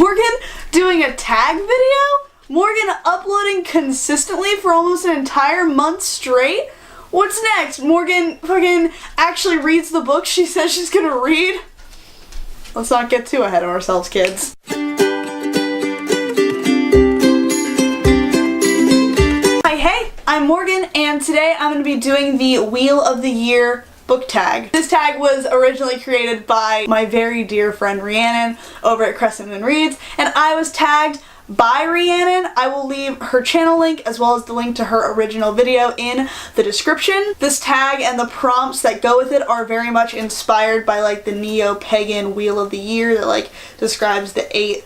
Morgan doing a tag video? Morgan uploading consistently for almost an entire month straight? What's next? Morgan fucking actually reads the book she says she's gonna read? Let's not get too ahead of ourselves, kids. Hey, I'm Morgan, and today I'm going to be doing the Wheel of the Year book tag. This tag was originally created by my very dear friend Rhiannon over at MorgyyReads, and I was tagged by Rhiannon. I will leave her channel link as well as the link to her original video in the description. This tag and the prompts that go with it are very much inspired by like the neo-pagan Wheel of the Year that like describes the 8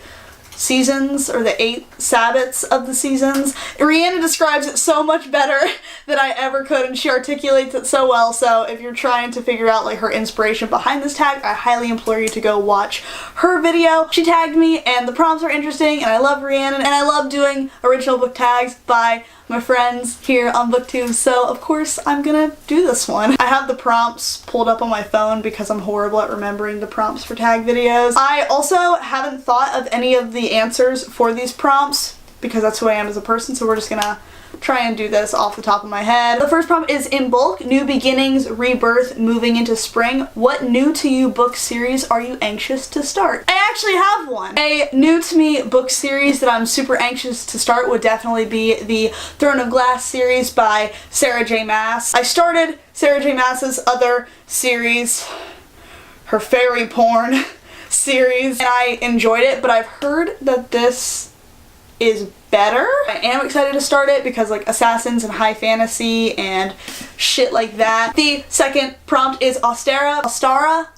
seasons or the 8 Sabbats of the seasons. Rhiannon describes it so much better than I ever could, and she articulates it so well, so if you're trying to figure out like her inspiration behind this tag, I highly implore you to go watch her video. She tagged me and the prompts are interesting, and I love Rhiannon, and I love doing original book tags by my friends here on BookTube, so of course I'm gonna do this one. I have the prompts pulled up on my phone because I'm horrible at remembering the prompts for tag videos. I also haven't thought of any of the answers for these prompts because that's who I am as a person, so we're just gonna try and do this off the top of my head. The first prompt is in bulk, new beginnings, rebirth, moving into spring. What new to you book series are you anxious to start? I actually have one. A new to me book series that I'm super anxious to start would definitely be the Throne of Glass series by Sarah J. Maas. I started Sarah J. Maas's other series, her fairy porn series, and I enjoyed it, but I've heard that this is better. I am excited to start it because like assassins and high fantasy and shit like that. The second prompt is Austera,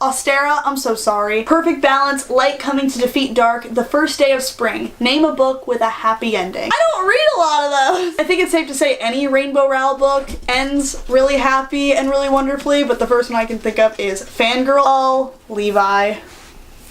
I'm so sorry. Perfect balance, light coming to defeat dark, the first day of spring. Name a book with a happy ending. I don't read a lot of those. I think it's safe to say any Rainbow Rowell book ends really happy and really wonderfully, but the first one I can think of is Fangirl. Oh, Levi.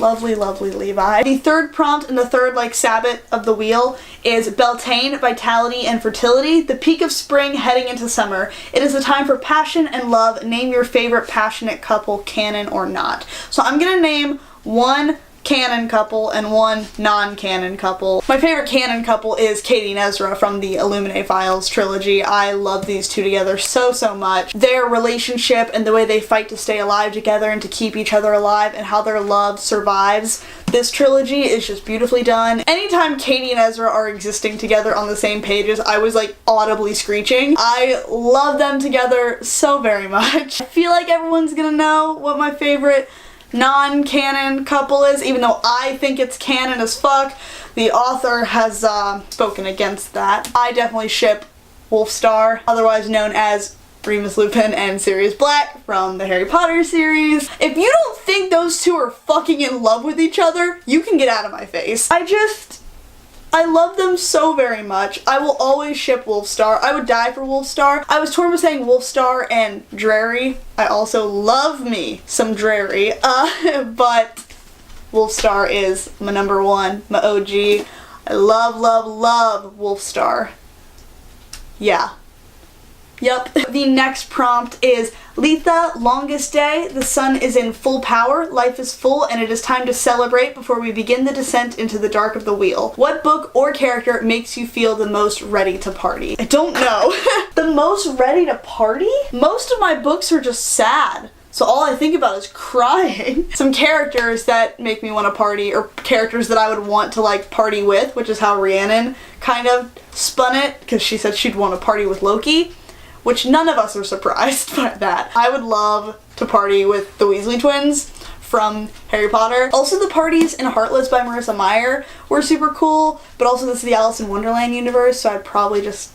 Lovely, lovely Levi. The third prompt and the third like Sabbat of the wheel is Beltane, vitality and fertility, the peak of spring heading into summer. It is a time for passion and love. Name your favorite passionate couple, canon or not. So I'm gonna name one canon couple and one non-canon couple. My favorite canon couple is Katie and Ezra from the Illuminae Files trilogy. I love these two together so much. Their relationship and the way they fight to stay alive together and to keep each other alive and how their love survives this trilogy is just beautifully done. Anytime Katie and Ezra are existing together on the same pages, I was like audibly screeching. I love them together so very much. I feel like everyone's gonna know what my favorite non-canon couple is, even though I think it's canon as fuck. The author has spoken against that. I definitely ship Wolfstar, otherwise known as Remus Lupin and Sirius Black from the Harry Potter series. If you don't think those two are fucking in love with each other, you can get out of my face. I love them so very much. I will always ship Wolfstar. I would die for Wolfstar. I was torn with saying Wolfstar and Drarry. I also love me some Drarry, but Wolfstar is my number one, my OG. I love, love, love Wolfstar. Yeah. Yup. The next prompt is Letha, longest day, the sun is in full power, life is full, and it is time to celebrate before we begin the descent into the dark of the wheel. What book or character makes you feel the most ready to party? I don't know. The most ready to party? Most of my books are just sad. So all I think about is crying. Some characters that make me want to party, or characters that I would want to like party with, which is how Rhiannon kind of spun it, because she said she'd want to party with Loki, which none of us are surprised by that. I would love to party with the Weasley twins from Harry Potter. Also, the parties in Heartless by Marissa Meyer were super cool, but also this is the Alice in Wonderland universe, so I'd probably just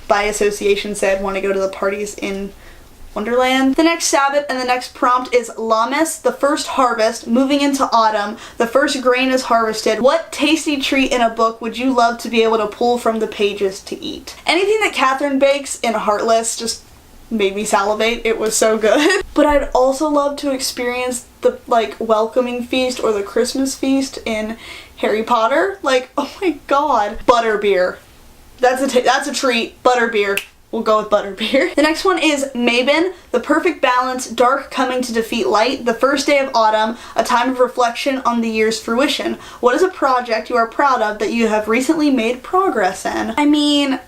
by association say I'd want to go to the parties in Wonderland. The next Sabbath and the next prompt is Lammas, the first harvest, moving into autumn, the first grain is harvested. What tasty treat in a book would you love to be able to pull from the pages to eat? Anything that Catherine bakes in Heartless just made me salivate. It was so good. But I'd also love to experience the like welcoming feast or the Christmas feast in Harry Potter. Like, oh my god. Butterbeer. That's a treat. Butterbeer. we'll go with butterbeer. The next one is Mabon, The Perfect Balance, Dark Coming to Defeat Light, The First Day of Autumn, A Time of Reflection on the Year's Fruition. What is a project you are proud of that you have recently made progress in? I mean,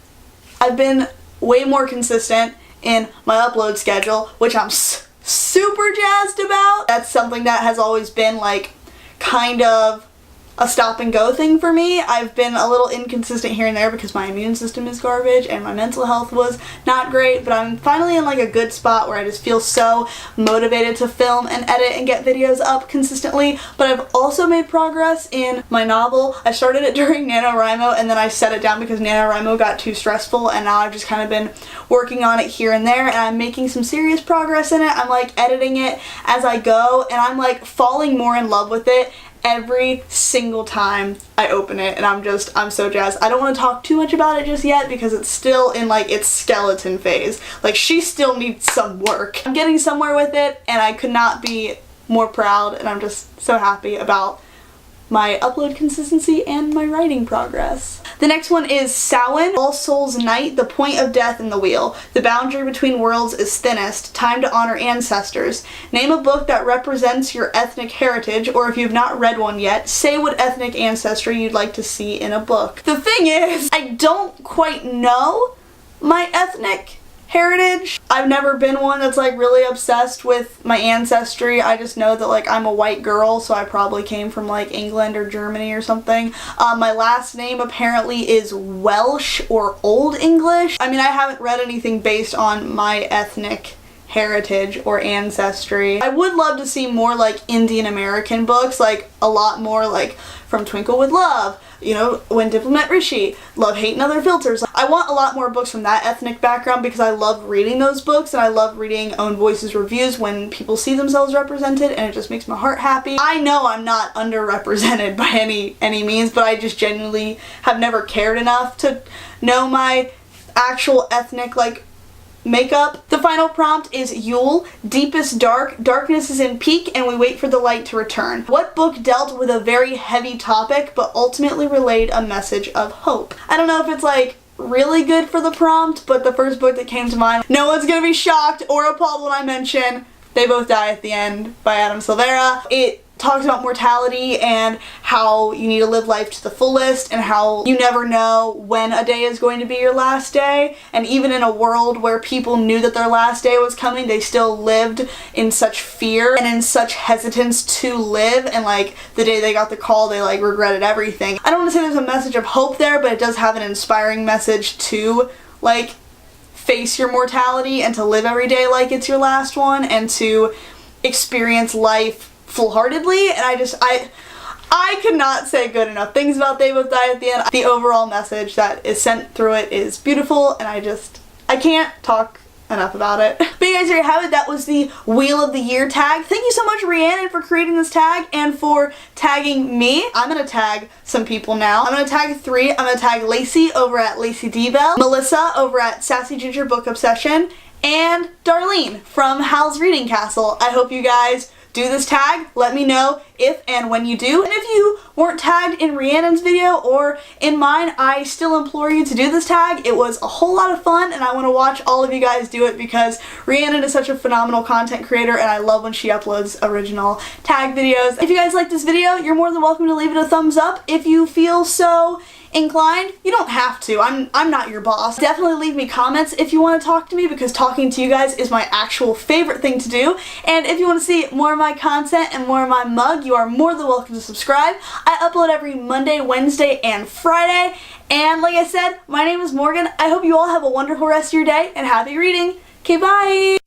I've been way more consistent in my upload schedule, which I'm super jazzed about. That's something that has always been like kind of a stop and go thing for me. I've been a little inconsistent here and there because my immune system is garbage and my mental health was not great, but I'm finally in like a good spot where I just feel so motivated to film and edit and get videos up consistently. But I've also made progress in my novel. I started it during NaNoWriMo and then I set it down because NaNoWriMo got too stressful, and now I've just kind of been working on it here and there, and I'm making some serious progress in it. I'm like editing it as I go, and I'm like falling more in love with it every single time I open it, and I'm so jazzed. I don't want to talk too much about it just yet because it's still in like its skeleton phase. Like, she still needs some work. I'm getting somewhere with it, and I could not be more proud, and I'm just so happy about my upload consistency and my writing progress. The next one is Samhain, All Souls Night, The Point of Death in the Wheel. The boundary between worlds is thinnest. Time to honor ancestors. Name a book that represents your ethnic heritage, or if you've not read one yet, say what ethnic ancestry you'd like to see in a book. The thing is, I don't quite know my ethnic heritage. I've never been one that's like really obsessed with my ancestry. I just know that like I'm a white girl, so I probably came from like England or Germany or something. My last name apparently is Welsh or Old English. I mean, I haven't read anything based on my ethnic heritage or ancestry. I would love to see more like Indian American books, like a lot more like From Twinkle with Love, you know, When Diplomat Rishi, Love, Hate, and Other Filters. I want a lot more books from that ethnic background because I love reading those books, and I love reading Own Voices reviews when people see themselves represented, and it just makes my heart happy. I know I'm not underrepresented by any means, but I just genuinely have never cared enough to know my actual ethnic like makeup. The final prompt is Yule, Deepest Dark, Darkness is in peak and we wait for the light to return. What book dealt with a very heavy topic but ultimately relayed a message of hope? I don't know if it's like really good for the prompt, but the first book that came to mind, no one's gonna be shocked or appalled when I mention They Both Die at the End by Adam Silvera. It talks about mortality and how you need to live life to the fullest and how you never know when a day is going to be your last day. And even in a world where people knew that their last day was coming, they still lived in such fear and in such hesitance to live, and like the day they got the call, they like regretted everything. I don't want to say there's a message of hope there, but it does have an inspiring message to like face your mortality and to live every day like it's your last one and to experience life full-heartedly. And I could not say good enough things about They Both Die at the End. The overall message that is sent through it is beautiful, and I can't talk enough about it. But you guys, there you have it. That was the Wheel of the Year tag. Thank you so much, Rhiannon, for creating this tag and for tagging me. I'm gonna tag some people now. I'm gonna tag 3. I'm gonna tag Lacey over at Lacey D-Bell, Melissa over at Sassy Ginger Book Obsession, and Darlene from Hal's Reading Castle. I hope you guys do this tag. Let me know if and when you do. And if you weren't tagged in Rhiannon's video or in mine, I still implore you to do this tag. It was a whole lot of fun, and I want to watch all of you guys do it because Rhiannon is such a phenomenal content creator, and I love when she uploads original tag videos. If you guys like this video, you're more than welcome to leave it a thumbs up. If you feel so inclined, you don't have to. I'm not your boss. Definitely leave me comments if you want to talk to me, because talking to you guys is my actual favorite thing to do. And if you want to see more of my content and more of my mug, you are more than welcome to subscribe. I upload every Monday, Wednesday, and Friday. And like I said, my name is Morgan. I hope you all have a wonderful rest of your day and happy reading. Okay, bye!